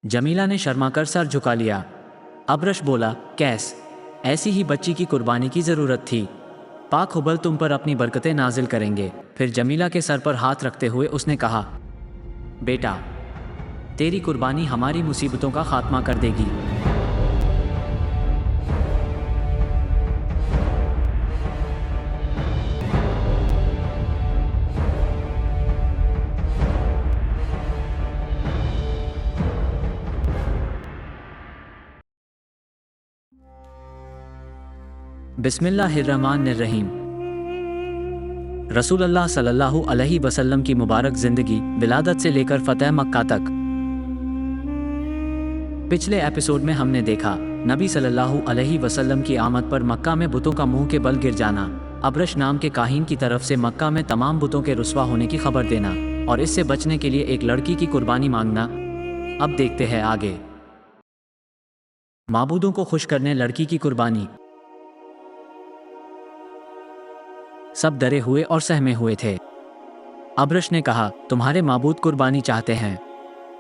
जमीला ने शर्माकर सर झुका लिया। अब्रश बोला, कैस, ऐसी ही बच्ची की कुर्बानी की ज़रूरत थी। पाक हुबल तुम पर अपनी बरकतें नाजिल करेंगे। फिर जमीला के सर पर हाथ रखते हुए उसने कहा, बेटा, तेरी कुर्बानी हमारी मुसीबतों का खात्मा कर देगी। बिस्मिल्लाहिर्रहमानिर्रहीम। रसूलुल्लाह सल्लल्लाहु अलैहि वसल्लम की मुबारक ज़िंदगी, विलादत से लेकर फ़तह मक्का तक। पिछले एपिसोड में हमने देखा नबी सल्लल्लाहु अलैहि वसल्लम की आमद पर मक्का में बुतों का मुंह के बल गिर जाना, अब्रश नाम के काहिन की तरफ से मक्का में तमाम बुतों के रुस्वा होने की खबर देना और इससे बचने के लिए एक लड़की की कुर्बानी मांगना। अब देखते हैं आगे। माबूदों को खुश करने लड़की की कुर्बानी। सब डरे हुए और सहमे हुए थे। अब्रश ने कहा, तुम्हारे माबूद कुर्बानी चाहते हैं।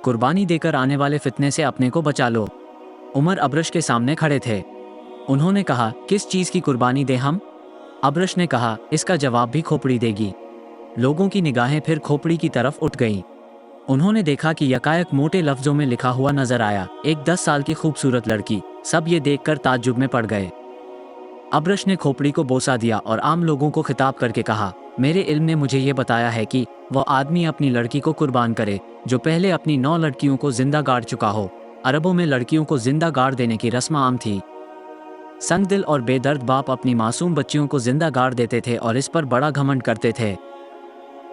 कुर्बानी देकर आने वाले फितने से अपने को बचा लो। उमर अब्रश के सामने खड़े थे। उन्होंने कहा, किस चीज़ की कुर्बानी दें हम? अब्रश ने कहा, इसका जवाब भी खोपड़ी देगी। लोगों की निगाहें फिर खोपड़ी की तरफ उठ गईं। उन्होंने देखा कि यकायक मोटे लफ्जों में लिखा हुआ नजर आया, एक 10 साल की खूबसूरत लड़की। सब ये देखकर ताज्जुब में पड़ गए। अब्रश ने खोपड़ी को बोसा दिया और आम लोगों को खिताब करके कहा, मेरे इल्म ने मुझे ये बताया है कि वह आदमी अपनी लड़की को कुर्बान करे जो पहले अपनी 9 लड़कियों को जिंदा गाड़ चुका हो। अरबों में लड़कियों को जिंदा गाड़ देने की रस्म आम थी। संगदिल और बेदर्द बाप अपनी मासूम बच्चियों को जिंदा गाड़ देते थे और इस पर बड़ा घमंड करते थे।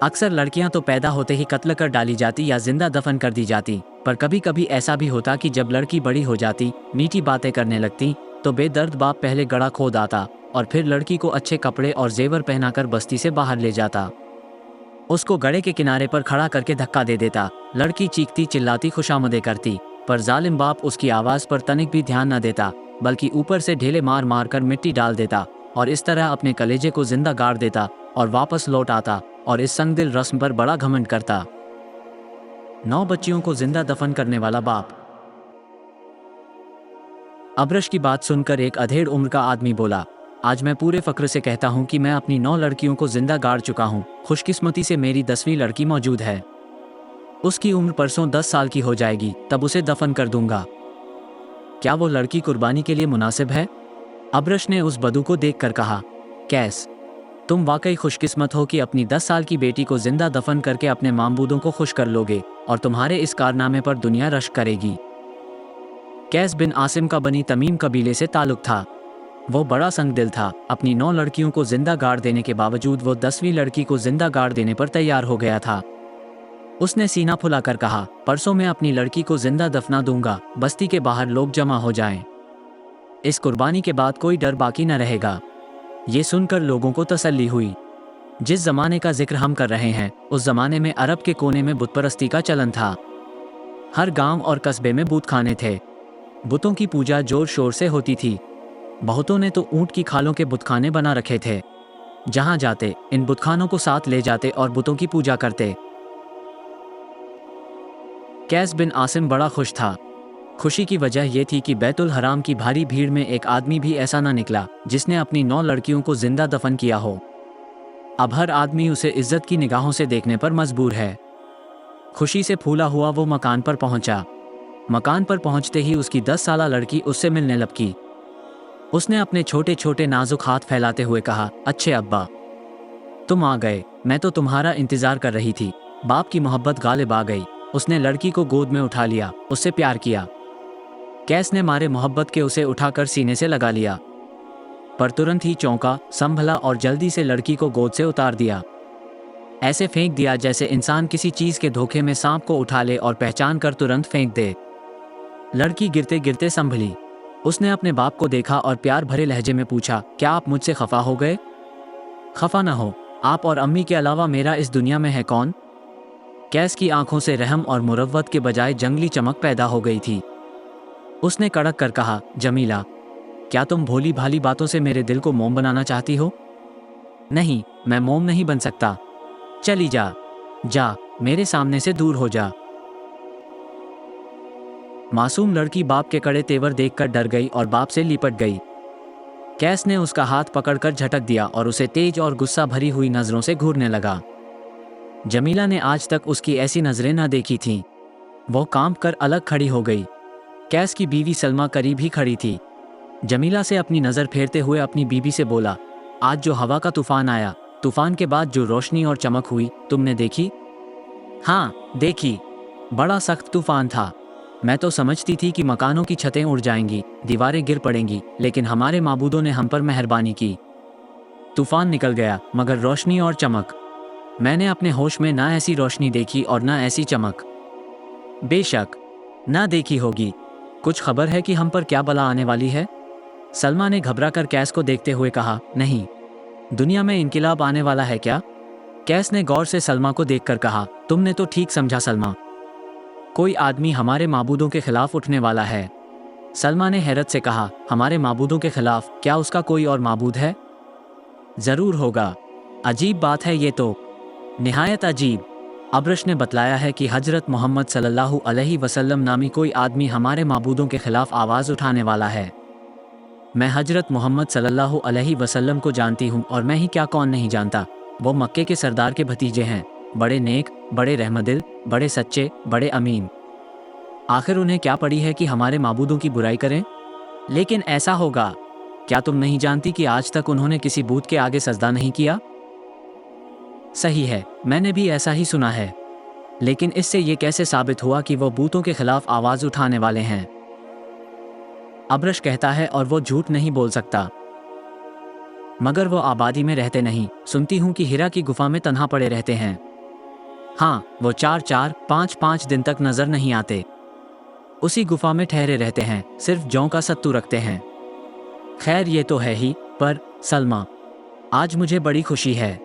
अक्सर लड़कियां तो पैदा होते ही कत्ल कर डाली जाती या जिंदा दफन कर दी जाती, पर कभी कभी ऐसा भी होता कि जब लड़की बड़ी हो जाती, मीठी बातें करने लगती, तो बेदर्द बाप पहले गड़ा खोद आता और फिर लड़की को अच्छे कपड़े और जेवर पहनाकर बस्ती से बाहर ले जाता। उसको गड़े के किनारे पर खड़ा करके धक्का दे देता। लड़की चीखती चिल्लाती खुशामदें करती, पर जालिम बाप उसकी आवाज़ पर तनिक भी ध्यान न देता, बल्कि ऊपर से ढेले मार मार कर मिट्टी डाल देता और इस तरह अपने कलेजे को जिंदा गाड़ देता और वापस लौट आता और इस संगदिल रस्म पर बड़ा घमंड करता। 9 बच्चियों को जिंदा दफन करने वाला बाप। अब्रश की बात सुनकर एक अधेड़ उम्र का आदमी बोला, आज मैं पूरे फक्र से कहता हूँ कि मैं अपनी 9 लड़कियों को जिंदा गाड़ चुका हूँ। खुशकिस्मती से मेरी 10वीं लड़की मौजूद है। उसकी उम्र परसों 10 साल की हो जाएगी, तब उसे दफन कर दूंगा। क्या वो लड़की कुर्बानी के लिए मुनासिब है? अब्रश ने उस बदू को देखकर कहा, कैस, तुम वाकई खुशकिस्मत हो कि अपनी 10 साल की बेटी को जिंदा दफन करके अपने मामबूदों को खुश कर लोगे और तुम्हारे इस कारनामे पर दुनिया रश्क करेगी। कैस बिन आसिम का बनी तमीम कबीले से ताल्लुक था। वो बड़ा संगदिल था। अपनी 9 लड़कियों को जिंदा गाड़ देने के बावजूद वो 10वीं लड़की को जिंदा गाड़ देने पर तैयार हो गया था। उसने सीना फुलाकर कहा, परसों मैं अपनी लड़की को जिंदा दफना दूंगा। बस्ती के बाहर लोग जमा हो जाएं। इस कुर्बानी के बाद कोई डर बाकी न रहेगा। ये सुनकर लोगों को तसल्ली हुई। जिस जमाने का जिक्र हम कर रहे हैं, उस जमाने में अरब के कोने में बुतपरस्ती का चलन था। हर गांव और कस्बे में बूतखाने थे। बुतों की पूजा जोर शोर से होती थी। बहुतों ने तो ऊंट की खालों के बुतखाने बना रखे थे। जहां जाते इन बुतखानों को साथ ले जाते और बुतों की पूजा करते। कैस बिन आसिम बड़ा खुश था। खुशी की वजह यह थी कि बैतुल हराम की भारी भीड़ में एक आदमी भी ऐसा न निकला जिसने अपनी 9 लड़कियों को जिंदा दफन किया हो। अब हर आदमी उसे इज्जत की निगाहों से देखने पर मजबूर है। खुशी से फूला हुआ वो मकान पर पहुंचा। मकान पर पहुंचते ही उसकी 10 साला लड़की उससे मिलने लपकी। उसने अपने छोटे छोटे नाजुक हाथ फैलाते हुए कहा, अच्छे अब्बा, तुम आ गए। मैं तो तुम्हारा इंतजार कर रही थी। बाप की मोहब्बत गालिब आ गई। उसने लड़की को गोद में उठा लिया, उससे प्यार किया। कैस ने मारे मोहब्बत के उसे उठाकर सीने से लगा लिया, पर तुरंत ही चौंका, संभला और जल्दी से लड़की को गोद से उतार दिया। ऐसे फेंक दिया जैसे इंसान किसी चीज के धोखे में सांप को उठा ले और पहचान कर तुरंत फेंक दे। लड़की गिरते गिरते संभली। उसने अपने बाप को देखा और प्यार भरे लहजे में पूछा, क्या आप मुझसे खफा हो गए? खफा न हो, आप और अम्मी के अलावा मेरा इस दुनिया में है कौन? कैस की आंखों से रहम और मुरव्वत के बजाय जंगली चमक पैदा हो गई थी। उसने कड़क कर कहा, जमीला, क्या तुम भोली भाली बातों से मेरे दिल को मोम बनाना चाहती हो? नहीं, मैं मोम नहीं बन सकता। चली जा, जा, मेरे सामने से दूर हो जा। मासूम लड़की बाप के कड़े तेवर देखकर डर गई और बाप से लिपट गई। कैस ने उसका हाथ पकड़कर झटक दिया और उसे तेज और गुस्सा भरी हुई नजरों से घूरने लगा। जमीला ने आज तक उसकी ऐसी नजरें न देखी थीं। वो कांप कर अलग खड़ी हो गई। कैस की बीवी सलमा करीब ही खड़ी थी। जमीला से अपनी नज़र फेरते हुए अपनी बीबी से बोला, आज जो हवा का तूफान आया, तूफान के बाद जो रोशनी और चमक हुई, तुमने देखी? हाँ, देखी। बड़ा सख्त तूफान था। मैं तो समझती थी कि मकानों की छतें उड़ जाएंगी, दीवारें गिर पड़ेंगी, लेकिन हमारे माबूदों ने हम पर मेहरबानी की। तूफान निकल गया, मगर रोशनी और चमक, मैंने अपने होश में ना ऐसी रोशनी देखी और ना ऐसी चमक। बेशक ना देखी होगी। कुछ खबर है कि हम पर क्या बला आने वाली है? सलमा ने घबरा कर कैस को देखते हुए कहा, नहीं, दुनिया में इनकिलाब आने वाला है क्या? कैस ने गौर से सलमा को देखकर कहा, तुमने तो ठीक समझा सलमा, कोई आदमी हमारे माबूदों के खिलाफ उठने वाला है। सलमा ने हैरत से कहा, हमारे माबूदों के खिलाफ? क्या उसका कोई और माबूद है? ज़रूर होगा। अजीब बात है ये तो, निहायत अजीब। अब्रश ने बतलाया है कि हजरत मोहम्मद सल्लल्लाहु अलैहि वसल्लम नामी कोई आदमी हमारे माबूदों के खिलाफ आवाज़ उठाने वाला है। मैं हजरत मोहम्मद सल्लल्लाहु अलैहि वसल्लम को जानती हूँ, और मैं ही क्या, कौन नहीं जानता। वो मक्के के सरदार के भतीजे हैं, बड़े नेक, बड़े रहमदिल, बड़े सच्चे, बड़े अमीन। आखिर उन्हें क्या पड़ी है कि हमारे माबूदों की बुराई करें? लेकिन ऐसा होगा। क्या तुम नहीं जानती कि आज तक उन्होंने किसी बूत के आगे सजदा नहीं किया? सही है, मैंने भी ऐसा ही सुना है, लेकिन इससे ये कैसे साबित हुआ कि वो बूतों के खिलाफ आवाज़ उठाने वाले हैं? अब्रश कहता है और वो झूठ नहीं बोल सकता। मगर वो आबादी में रहते नहीं, सुनती हूँ कि हिरा की गुफा में तन्हा पड़े रहते हैं। हाँ, वो 4-4, 5-5 दिन तक नजर नहीं आते। उसी गुफा में ठहरे रहते हैं, सिर्फ जौ का सत्तू रखते हैं। खैर ये तो है ही, पर सलमा, आज मुझे बड़ी खुशी है।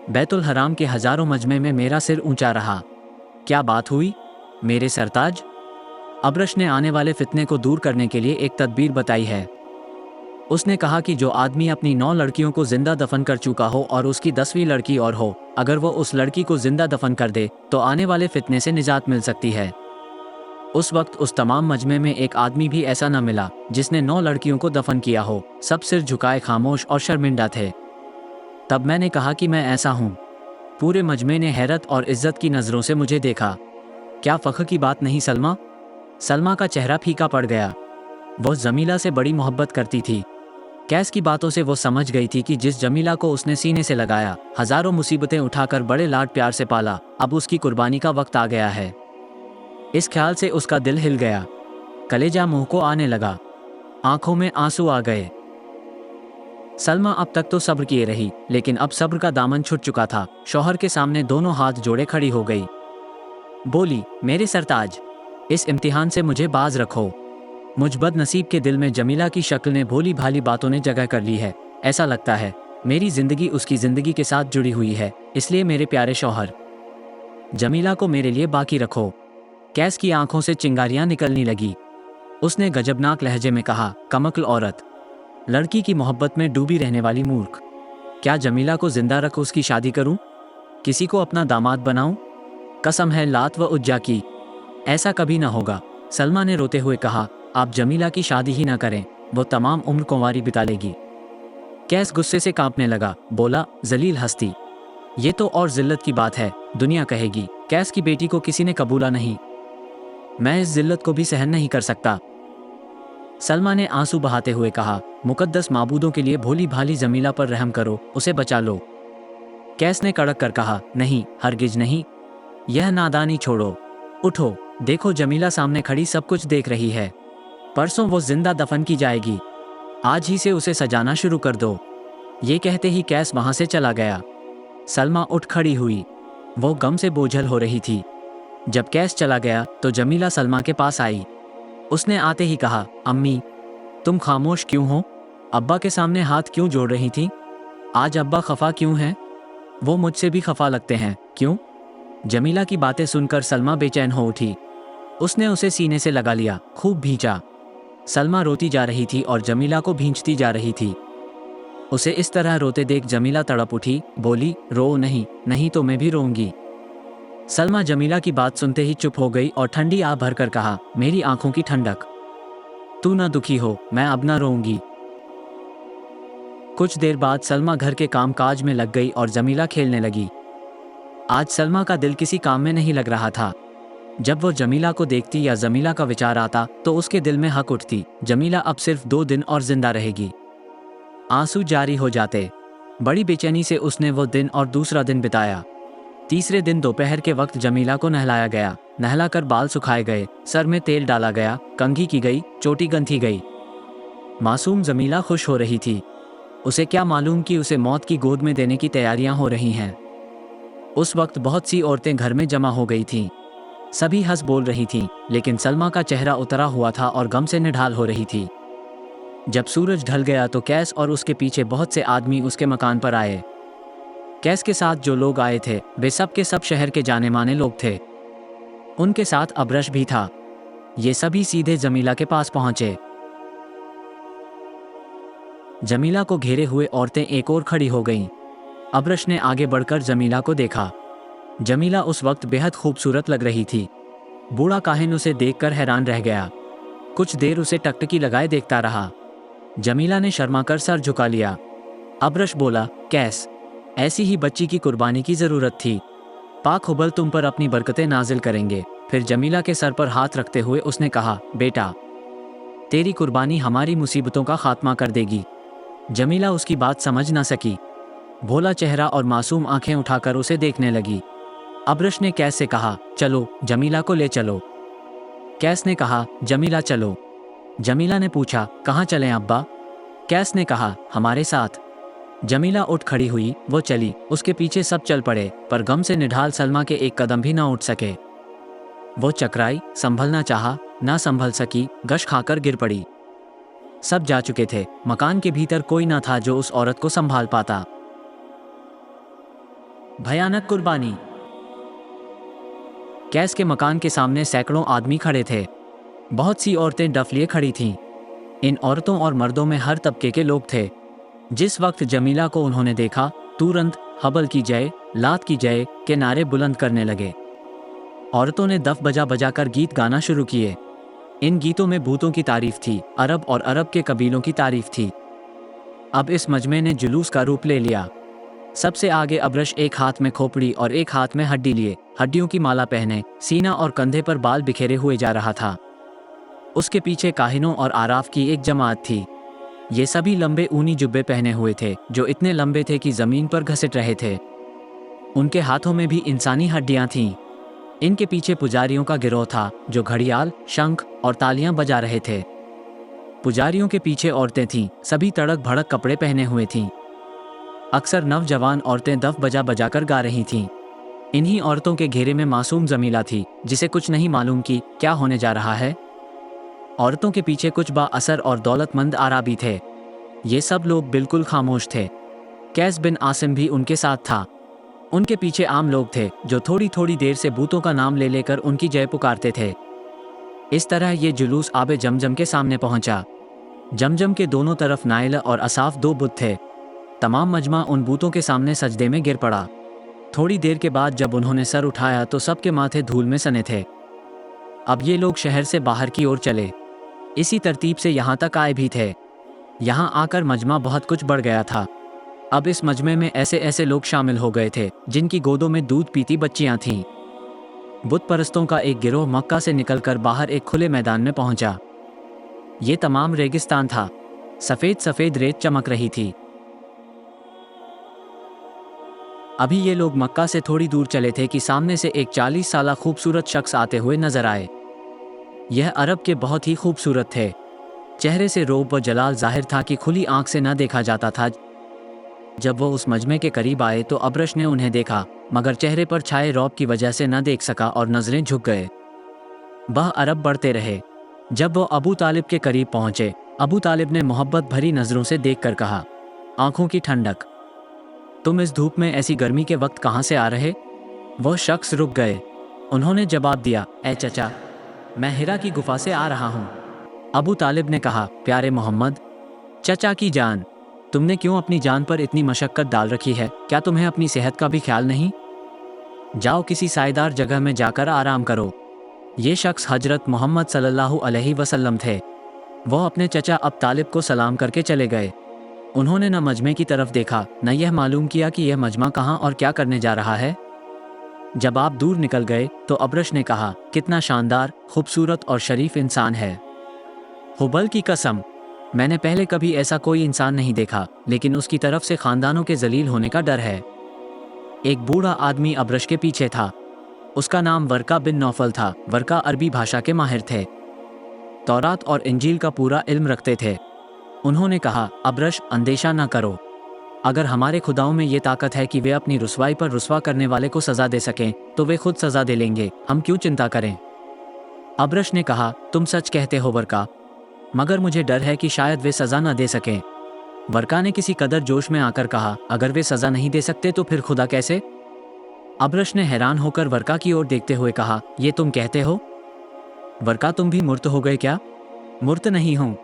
बैतुल हराम के हजारों मजमे में मेरा सिर ऊंचा रहा। क्या बात हुई मेरे सरताज? अब्रश ने आने वाले फितने को दूर करने के लिए एक तदबीर बताई है। उसने कहा कि जो आदमी अपनी 9 लड़कियों को जिंदा दफन कर चुका हो और उसकी 10वीं लड़की और हो, अगर वो उस लड़की को जिंदा दफन कर दे तो आने वाले फितने से निजात मिल सकती है। उस वक्त उस तमाम मजमे में एक आदमी भी ऐसा न मिला जिसने 9 लड़कियों को दफन किया हो। सब सिर झुकाए खामोश और शर्मिंदा थे। तब मैंने कहा कि मैं ऐसा हूँ। पूरे मजमे ने हैरत और इज्जत की नज़रों से मुझे देखा। क्या फ़ख्र की बात नहीं सलमा? सलमा का चेहरा फीका पड़ गया। वो जमीला से बड़ी मोहब्बत करती थी। कैस की बातों से वो समझ गई थी कि जिस जमीला को उसने सीने से लगाया, हज़ारों मुसीबतें उठाकर बड़े लाड प्यार से पाला, अब उसकी कुर्बानी का वक्त आ गया है। इस ख्याल से उसका दिल हिल गया, कलेजा मुंह को आने लगा, आंखों में आंसू आ गए। सलमा अब तक तो सब्र किए रही, लेकिन अब सब्र का दामन छूट चुका था। शौहर के सामने दोनों हाथ जोड़े खड़ी हो गई। बोली, मेरे सरताज, इस इम्तिहान से मुझे बाज रखो। मुझ बदनसीब के दिल में जमीला की शक्ल ने भोली भाली बातों ने जगह कर ली है। ऐसा लगता है मेरी जिंदगी उसकी जिंदगी के साथ जुड़ी हुई है। इसलिए मेरे प्यारे शौहर, जमीला को मेरे लिए बाकी रखो। कैस की आंखों से चिंगारियां निकलने लगी। उसने गजबनाक लहजे में कहा, कमक्ल औरत, लड़की की मोहब्बत में डूबी रहने वाली मूर्ख, क्या जमीला को जिंदा रख उसकी शादी करूं? किसी को अपना दामाद बनाऊं? कसम है लात व उज्जा की, ऐसा कभी ना होगा। सलमा ने रोते हुए कहा, आप जमीला की शादी ही ना करें, वो तमाम उम्र कुंवारी बिता लेगी। कैस गुस्से से कांपने लगा, बोला, जलील हस्ती, ये तो और जिल्लत की बात है। दुनिया कहेगी कैस की बेटी को किसी ने कबूला नहीं। मैं इस जिल्लत को भी सहन नहीं कर सकता। सलमा ने आंसू बहाते हुए कहा, मुकद्दस माबूदों के लिए भोली भाली जमीला पर रहम करो, उसे बचा लो। कैस ने कड़क कर कहा, नहीं, हरगिज नहीं, यह नादानी छोड़ो। उठो, देखो जमीला सामने खड़ी सब कुछ देख रही है। परसों वो जिंदा दफन की जाएगी, आज ही से उसे सजाना शुरू कर दो। ये कहते ही कैस वहां से चला गया। सलमा उठ खड़ी हुई, वो गम से बोझल हो रही थी। जब कैस चला गया तो जमीला सलमा के पास आई। उसने आते ही कहा, अम्मी, तुम खामोश क्यों हो? अब्बा के सामने हाथ क्यों जोड़ रही थी? आज अब्बा खफा क्यों हैं? वो मुझसे भी खफा लगते हैं, क्यों? जमीला की बातें सुनकर सलमा बेचैन हो उठी। उसने उसे सीने से लगा लिया, खूब भींचा। सलमा रोती जा रही थी और जमीला को भींचती जा रही थी। उसे इस तरह रोते देख जमीला तड़प उठी, बोली, रो नहीं, नहीं तो मैं भी रोऊंगी। सलमा जमीला की बात सुनते ही चुप हो गई और ठंडी आह भरकर कहा, मेरी आंखों की ठंडक, तू ना दुखी हो, मैं अब ना रोऊंगी। कुछ देर बाद सलमा घर के काम काज में लग गई और जमीला खेलने लगी। आज सलमा का दिल किसी काम में नहीं लग रहा था। जब वो जमीला को देखती या जमीला का विचार आता तो उसके दिल में हक उठती, जमीला अब सिर्फ 2 दिन और जिंदा रहेगी। आंसू जारी हो जाते। बड़ी बेचैनी से उसने वो दिन और दूसरा दिन बिताया। तीसरे दिन दोपहर के वक्त जमीला को नहलाया गया। नहलाकर बाल सुखाए गए, सर में तेल डाला गया, कंघी की गई, चोटी गंथी गई। मासूम जमीला खुश हो रही थी। उसे क्या मालूम कि उसे मौत की गोद में देने की तैयारियां हो रही हैं। उस वक्त बहुत सी औरतें घर में जमा हो गई थीं। सभी हंस बोल रही थीं, लेकिन सलमा का चेहरा उतरा हुआ था और गम से निढाल हो रही थी। जब सूरज ढल गया तो कैस और उसके पीछे बहुत से आदमी उसके मकान पर आए। कैस के साथ जो लोग आए थे वे सब के सब शहर के जाने माने लोग थे। उनके साथ अब्रश भी था। ये सभी सीधे जमीला के पास पहुंचे। जमीला को घेरे हुए औरतें एक और खड़ी हो गईं। अब्रश ने आगे बढ़कर जमीला को देखा। जमीला उस वक्त बेहद खूबसूरत लग रही थी। बूढ़ा काहिन उसे देखकर हैरान रह गया। कुछ देर उसे टकटकी लगाए देखता रहा। जमीला ने शर्माकर सर झुका लिया। अब्रश बोला, कैस, ऐसी ही बच्ची की कुर्बानी की जरूरत थी। पाक हुबल तुम पर अपनी बरकतें नाजिल करेंगे। फिर जमीला के सर पर हाथ रखते हुए उसने कहा, बेटा, तेरी कुर्बानी हमारी मुसीबतों का खात्मा कर देगी। जमीला उसकी बात समझ ना सकी। भोला चेहरा और मासूम आंखें उठाकर उसे देखने लगी। अब्रश ने कैस से कहा, चलो जमीला को ले चलो। कैस ने कहा, जमीला चलो। जमीला ने पूछा, कहाँ चलें अब्बा? कैस ने कहा, हमारे साथ। जमीला उठ खड़ी हुई, वो चली। उसके पीछे सब चल पड़े, पर गम से निढाल सलमा के एक कदम भी ना उठ सके। वो चकराई, संभलना चाहा, ना संभल सकी, गश खाकर गिर पड़ी। सब जा चुके थे। मकान के भीतर कोई ना था जो उस औरत को संभाल पाता। भयानक कुर्बानी। कैस के मकान के सामने सैकड़ों आदमी खड़े थे। बहुत सी औरतें डफ लिए खड़ी थीं। इन औरतों और मर्दों में हर तबके के लोग थे। जिस वक्त जमीला को उन्होंने देखा, तुरंत हबल की जय, लात की जय के नारे बुलंद करने लगे। औरतों ने दफ बजा बजाकर गीत गाना शुरू किए। इन गीतों में भूतों की तारीफ थी, अरब और अरब के कबीलों की तारीफ थी। अब इस मजमे ने जुलूस का रूप ले लिया। सबसे आगे अब्रश एक हाथ में खोपड़ी और एक हाथ में हड्डी लिए, हड्डियों की माला पहने, सीना और कंधे पर बाल बिखेरे हुए जा रहा था। उसके पीछे काहिनों और आराफ की एक जमात थी। ये सभी लंबे ऊनी जुब्बे पहने हुए थे, जो इतने लंबे थे कि जमीन पर घसीट रहे थे। उनके हाथों में भी इंसानी हड्डियां थीं। इनके पीछे पुजारियों का गिरोह था, जो घड़ियाल, शंख और तालियां बजा रहे थे। पुजारियों के पीछे औरतें थीं, सभी तड़क भड़क कपड़े पहने हुए थीं। अक्सर नवजवान औरतें दफ बजा बजाकर गा रही थीं। इन्हीं औरतों के घेरे में मासूम जमीला थी, जिसे कुछ नहीं मालूम कि क्या होने जा रहा है। औरतों के पीछे कुछ बाअसर और दौलतमंद आराबी थे। ये सब लोग बिल्कुल खामोश थे। कैस बिन आसिम भी उनके साथ था। उनके पीछे आम लोग थे, जो थोड़ी थोड़ी देर से भूतों का नाम ले लेकर उनकी जय पुकारते थे। इस तरह ये जुलूस आबे जमजम के सामने पहुंचा। जमजम के दोनों तरफ नाइला और असाफ 2 बुत थे। तमाम मजमा उन बूतों के सामने सजदे में गिर पड़ा। थोड़ी देर के बाद जब उन्होंने सर उठाया तो सबके माथे धूल में सने थे। अब ये लोग शहर से बाहर की ओर चले। इसी तरतीब से यहाँ तक आए भी थे। यहाँ आकर मजमा बहुत कुछ बढ़ गया था। अब इस मजमे में ऐसे ऐसे लोग शामिल हो गए थे, जिनकी गोदों में दूध पीती बच्चियाँ थीं। बुत परस्तों का एक गिरोह मक्का से निकलकर बाहर एक खुले मैदान में पहुंचा। ये तमाम रेगिस्तान था। सफ़ेद सफ़ेद रेत चमक रही थी। अभी ये लोग मक्का से थोड़ी दूर चले थे कि सामने से एक 40 साला खूबसूरत शख्स आते हुए नजर आए। यह अरब के बहुत ही खूबसूरत थे। चेहरे से रौब व जलाल जाहिर था कि खुली आंख से न देखा जाता था। जब वो उस मजमे के करीब आए तो अब्रश ने उन्हें देखा, मगर चेहरे पर छाए रौब की वजह से न देख सका और नजरें झुक गए। वह अरब बढ़ते रहे। जब वो अबू तालिब के करीब पहुंचे, अबू तालिब ने मोहब्बत भरी नजरों से देखकर कहा, आंखों की ठंडक, तुम इस धूप में ऐसी गर्मी के वक्त कहाँ से आ रहे? वो शख्स रुक गए। उन्होंने जवाब दिया, ए चचा, मैं हिरा की गुफा से आ रहा हूँ। अबू तालिब ने कहा, प्यारे मोहम्मद, चचा की जान, तुमने क्यों अपनी जान पर इतनी मशक्कत डाल रखी है? क्या तुम्हें अपनी सेहत का भी ख्याल नहीं? जाओ किसी सायेदार जगह में जाकर आराम करो। ये शख्स हजरत मोहम्मद सल्लल्लाहु अलैहि वसल्लम थे। वह अपने चचा अब तालिब को सलाम करके चले गए। उन्होंने न मजमे की तरफ देखा, न यह मालूम किया कि यह मजमा कहाँ और क्या करने जा रहा है। जब आप दूर निकल गए तो अब्रश ने कहा, कितना शानदार, खूबसूरत और शरीफ इंसान है। हुबल की कसम, मैंने पहले कभी ऐसा कोई इंसान नहीं देखा, लेकिन उसकी तरफ से खानदानों के जलील होने का डर है। एक बूढ़ा आदमी अब्रश के पीछे था। उसका नाम वर्का बिन नौफल था। वर्का अरबी भाषा के माहिर थे, तौरात और इंजील का पूरा इल्म रखते थे। उन्होंने कहा, अब्रश, अंदेशा न करो। अगर हमारे खुदाओं में ये ताकत है कि वे अपनी रुसवाई पर रुसवा करने वाले को सज़ा दे सकें, तो वे खुद सज़ा दे लेंगे, हम क्यों चिंता करें। अब्रश ने कहा, तुम सच कहते हो वर्का, मगर मुझे डर है कि शायद वे सज़ा न दे सकें। वर्का ने किसी कदर जोश में आकर कहा, अगर वे सज़ा नहीं दे सकते तो फिर खुदा कैसे। अब्रश ने हैरान होकर वर्का की ओर देखते हुए कहा, ये तुम कहते हो? वर्का, तुम भी मुर्त हो गए क्या? मुर्त नहीं हूँ।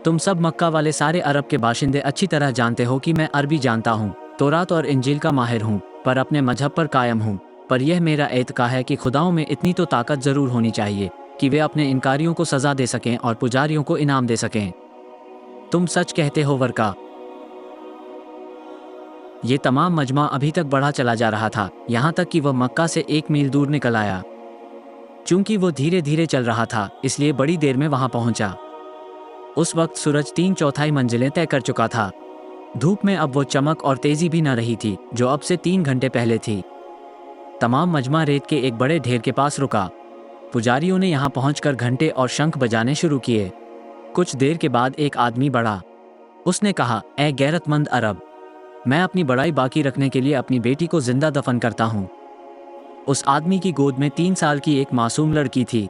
तुम सब मक्का वाले सारे अरब के बाशिंदे अच्छी तरह जानते हो कि मैं अरबी जानता हूँ, तौरात और इंजील का माहिर हूँ, पर अपने मजहब पर कायम हूँ। पर यह मेरा एतका है कि खुदाओं में इतनी तो ताकत ज़रूर होनी चाहिए कि वे अपने इनकारियों को सज़ा दे सकें और पुजारियों को इनाम दे सकें। तुम सच कहते हो वर्का। ये तमाम मजमा अभी तक बढ़ा चला जा रहा था, यहाँ तक कि वह मक्का से 1 मील दूर निकल आया। चूंकि वो धीरे धीरे चल रहा था, इसलिए बड़ी देर में वहाँ पहुँचा। उस वक्त सूरज 3/4 मंजिलें तय कर चुका था। धूप में अब वो चमक और तेजी भी न रही थी जो अब से 3 घंटे पहले थी। तमाम मजमा रेत के एक बड़े ढेर के पास रुका। पुजारियों ने यहाँ पहुंचकर घंटे और शंख बजाने शुरू किए। कुछ देर के बाद एक आदमी बढ़ा। उसने कहा, ए गैरतमंद अरब, मैं अपनी बड़ाई बाकी रखने के लिए अपनी बेटी को जिंदा दफन करता हूँ। उस आदमी की गोद में 3 साल की एक मासूम लड़की थी।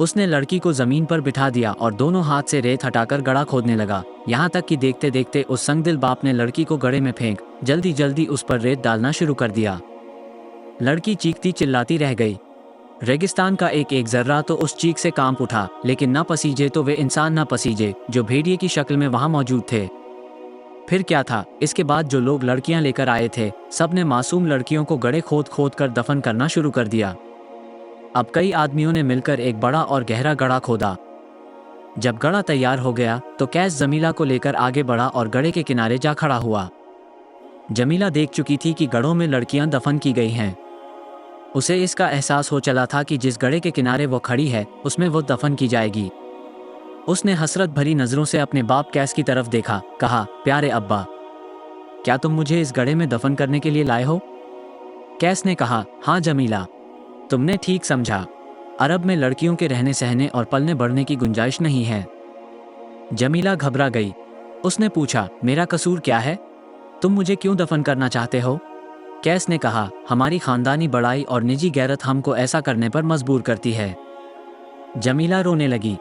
उसने लड़की को जमीन पर बिठा दिया और दोनों हाथ से रेत हटाकर गड्ढा खोदने लगा, यहाँ तक कि देखते देखते उस संगदिल बाप ने लड़की को गड्ढे में फेंक जल्दी जल्दी उस पर रेत डालना शुरू कर दिया। लड़की चीखती चिल्लाती रह गई। रेगिस्तान का एक एक जर्रा तो उस चीख से कांप उठा, लेकिन न पसीजे तो वे इंसान न पसीजे जो भेड़िए की शक्ल में वहां मौजूद थे। फिर क्या था, इसके बाद जो लोग लड़कियां लेकर आए थे, सब ने मासूम लड़कियों को गड्ढे खोद खोद कर दफन करना शुरू कर दिया। अब कई आदमियों ने मिलकर एक बड़ा और गहरा गड्ढा खोदा। जब गड्ढा तैयार हो गया तो कैस जमीला को लेकर आगे बढ़ा और गड्ढे के किनारे जा खड़ा हुआ। जमीला देख चुकी थी कि गड्ढों में लड़कियां दफन की गई हैं। उसे इसका एहसास हो चला था कि जिस गड्ढे के किनारे वो खड़ी है, उसमें वो दफन की जाएगी। उसने हसरत भरी नज़रों से अपने बाप कैस की तरफ देखा, कहा, प्यारे अब्बा, क्या तुम मुझे इस गड्ढे में दफन करने के लिए लाए हो? कैस ने कहा, हाँ जमीला, तुमने ठीक समझा। अरब में लड़कियों के रहने सहने और पलने बढ़ने की गुंजाइश नहीं है। जमीला घबरा गई। उसने पूछा, मेरा कसूर क्या है? तुम मुझे क्यों दफन करना चाहते हो? कैस ने कहा, हमारी खानदानी बड़ाई और निजी गैरत हमको ऐसा करने पर मजबूर करती है। जमीला रोने लगी।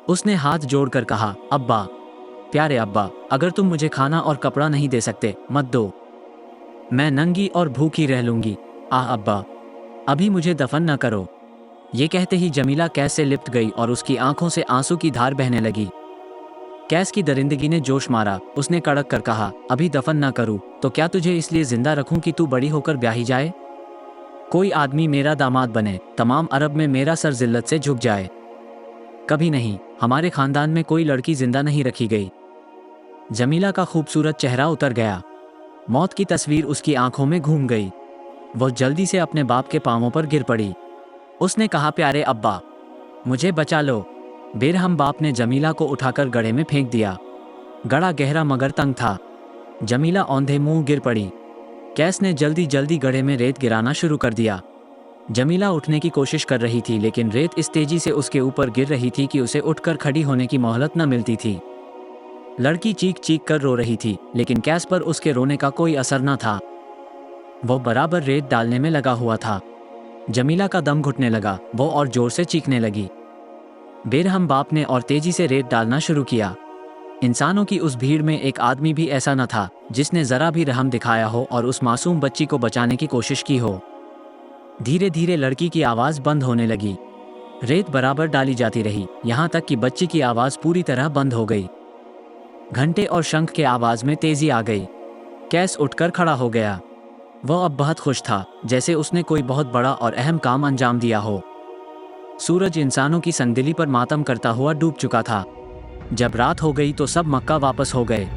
उसने हाथ जोड़कर कहा, अब्बा, प्यारे अब्बा, अगर तुम मुझे खाना और कपड़ा नहीं दे सकते, मत दो। मैं नंगी और भूखी रह लूंगी। आह अब्बा, अभी मुझे दफन न करो। ये कहते ही जमीला कैस से लिपट गई और उसकी आंखों से आंसू की धार बहने लगी। कैस की दरिंदगी ने जोश मारा। उसने कड़क कर कहा, अभी दफन न करूं तो क्या तुझे इसलिए जिंदा रखूं कि तू बड़ी होकर ब्याही जाए? कोई आदमी मेरा दामाद बने, तमाम अरब में मेरा सर जिल्लत से झुक जाए? कभी नहीं। हमारे खानदान में कोई लड़की जिंदा नहीं रखी गई। जमीला का खूबसूरत चेहरा उतर गया। मौत की तस्वीर उसकी आंखों में घूम गई। वह जल्दी से अपने बाप के पांवों पर गिर पड़ी। उसने कहा, प्यारे अब्बा, मुझे बचा लो। बेरहम बाप ने जमीला को उठाकर गड्ढे में फेंक दिया। गड्ढा गहरा मगर तंग था। जमीला औंधे मुंह गिर पड़ी। कैस ने जल्दी जल्दी गड्ढे में रेत गिराना शुरू कर दिया। जमीला उठने की कोशिश कर रही थी, लेकिन रेत इस तेजी से उसके ऊपर गिर रही थी कि उसे उठकर खड़ी होने की मोहलत न मिलती थी। लड़की चीख चीख कर रो रही थी, लेकिन कैस पर उसके रोने का कोई असर न था। वो बराबर रेत डालने में लगा हुआ था। जमीला का दम घुटने लगा। वो और जोर से चीखने लगी। बेरहम बाप ने और तेजी से रेत डालना शुरू किया। इंसानों की उस भीड़ में एक आदमी भी ऐसा न था जिसने जरा भी रहम दिखाया हो और उस मासूम बच्ची को बचाने की कोशिश की हो। धीरे धीरे लड़की की आवाज़ बंद होने लगी। रेत बराबर डाली जाती रही, यहाँ तक कि बच्ची की आवाज़ पूरी तरह बंद हो गई। घंटे और शंख के आवाज़ में तेजी आ गई। कैस उठकर खड़ा हो गया। वह अब बहुत खुश था, जैसे उसने कोई बहुत बड़ा और अहम काम अंजाम दिया हो। सूरज इंसानों की संगदिली पर मातम करता हुआ डूब चुका था। जब रात हो गई तो सब मक्का वापस हो गए।